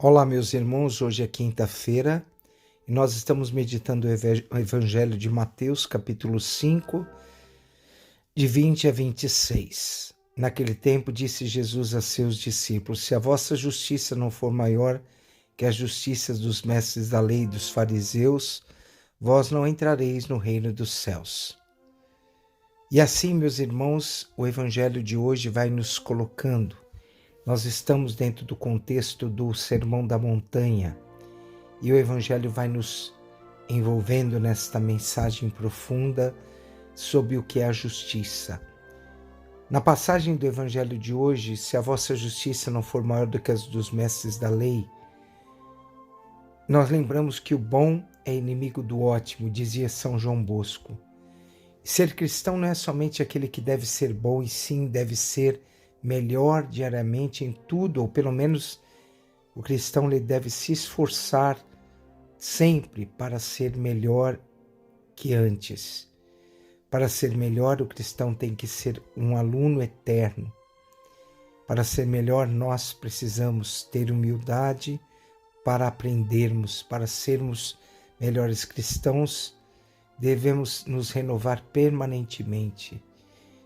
Olá, meus irmãos, hoje é quinta-feira e nós estamos meditando o Evangelho de Mateus, capítulo 5, de 20 a 26. Naquele tempo disse Jesus a seus discípulos: Se a vossa justiça não for maior que a justiça dos mestres da lei e dos fariseus, vós não entrareis no reino dos céus. E assim, meus irmãos, o Evangelho de hoje vai nos colocando. Nós estamos dentro do contexto do Sermão da Montanha e o Evangelho vai nos envolvendo nesta mensagem profunda sobre o que é a justiça. Na passagem do Evangelho de hoje, se a vossa justiça não for maior do que as dos mestres da lei, nós lembramos que o bom é inimigo do ótimo, dizia São João Bosco. Ser cristão não é somente aquele que deve ser bom, e sim deve ser melhor diariamente em tudo, ou pelo menos o cristão ele deve se esforçar sempre para ser melhor que antes. Para ser melhor, o cristão tem que ser um aluno eterno. Para ser melhor, nós precisamos ter humildade para aprendermos, para sermos melhores cristãos, devemos nos renovar permanentemente.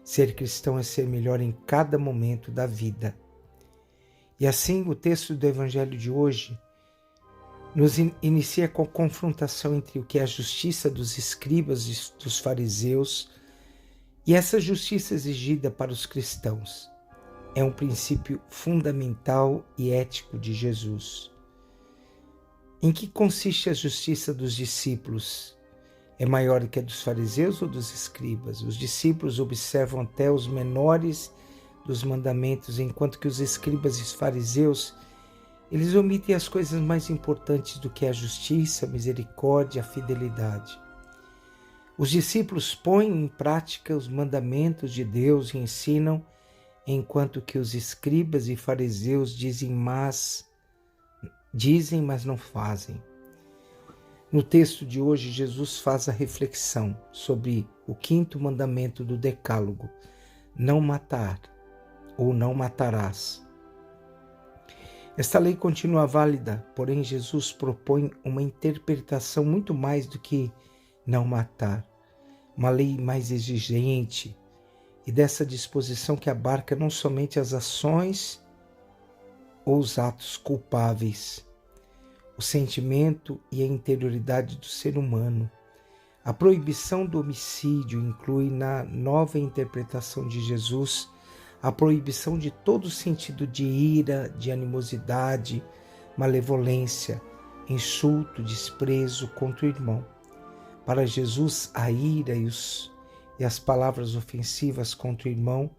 Ser cristão é ser melhor em cada momento da vida. E assim o texto do Evangelho de hoje nos inicia com a confrontação entre o que é a justiça dos escribas e dos fariseus e essa justiça exigida para os cristãos. É um princípio fundamental e ético de Jesus. Em que consiste a justiça dos discípulos? É maior do que a dos fariseus ou dos escribas? Os discípulos observam até os menores dos mandamentos, enquanto que os escribas e os fariseus, eles omitem as coisas mais importantes do que a justiça, a misericórdia, a fidelidade. Os discípulos põem em prática os mandamentos de Deus e ensinam, enquanto que os escribas e fariseus dizem, mas não fazem. No texto de hoje, Jesus faz a reflexão sobre o quinto mandamento do Decálogo: não matar ou não matarás. Esta lei continua válida, porém Jesus propõe uma interpretação muito mais do que não matar, uma lei mais exigente e dessa disposição que abarca não somente as ações ou os atos culpáveis, o sentimento e a interioridade do ser humano. A proibição do homicídio inclui na nova interpretação de Jesus a proibição de todo sentido de ira, de animosidade, malevolência, insulto, desprezo contra o irmão. Para Jesus, a ira e as palavras ofensivas contra o irmão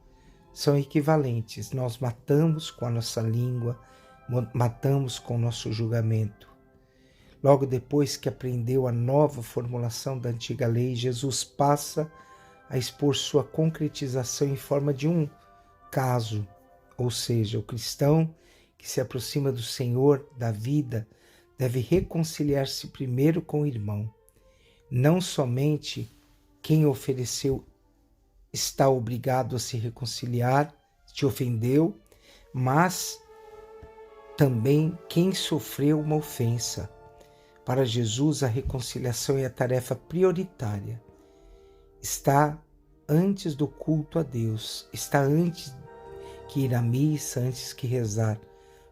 são equivalentes. Nós matamos com a nossa língua, matamos com o nosso julgamento. Logo depois que aprendeu a nova formulação da antiga lei, Jesus passa a expor sua concretização em forma de um caso, ou seja, o cristão que se aproxima do Senhor da vida deve reconciliar-se primeiro com o irmão. Não somente quem ofereceu está obrigado a se reconciliar, te ofendeu, mas também quem sofreu uma ofensa. Para Jesus, a reconciliação é a tarefa prioritária. Está antes do culto a Deus, está antes que ir à missa, antes que rezar,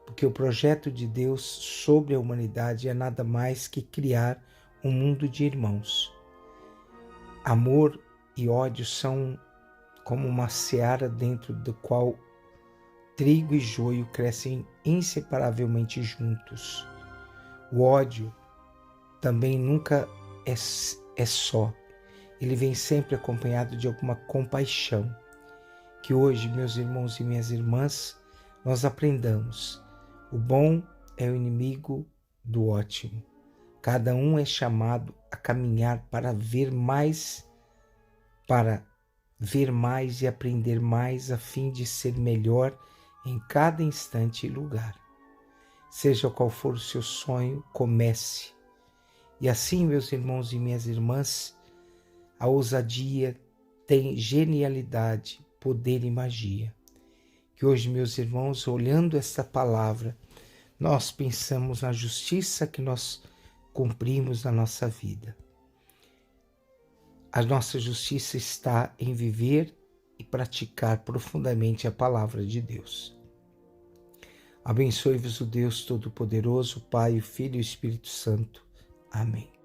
porque o projeto de Deus sobre a humanidade é nada mais que criar um mundo de irmãos. Amor e ódio são como uma seara dentro do qual trigo e joio crescem inseparavelmente juntos. O ódio também nunca é só. Ele vem sempre acompanhado de alguma compaixão. Que hoje, meus irmãos e minhas irmãs, nós aprendamos. O bom é o inimigo do ótimo. Cada um é chamado a caminhar para ver mais e aprender mais, a fim de ser melhor em cada instante e lugar. Seja qual for o seu sonho, comece. E assim, meus irmãos e minhas irmãs, a ousadia tem genialidade, poder e magia. Que hoje, meus irmãos, olhando esta palavra, nós pensamos na justiça que nós cumprimos na nossa vida. A nossa justiça está em viver e praticar profundamente a palavra de Deus. Abençoe-vos o Deus Todo-Poderoso, Pai, o Filho e o Espírito Santo. Amém.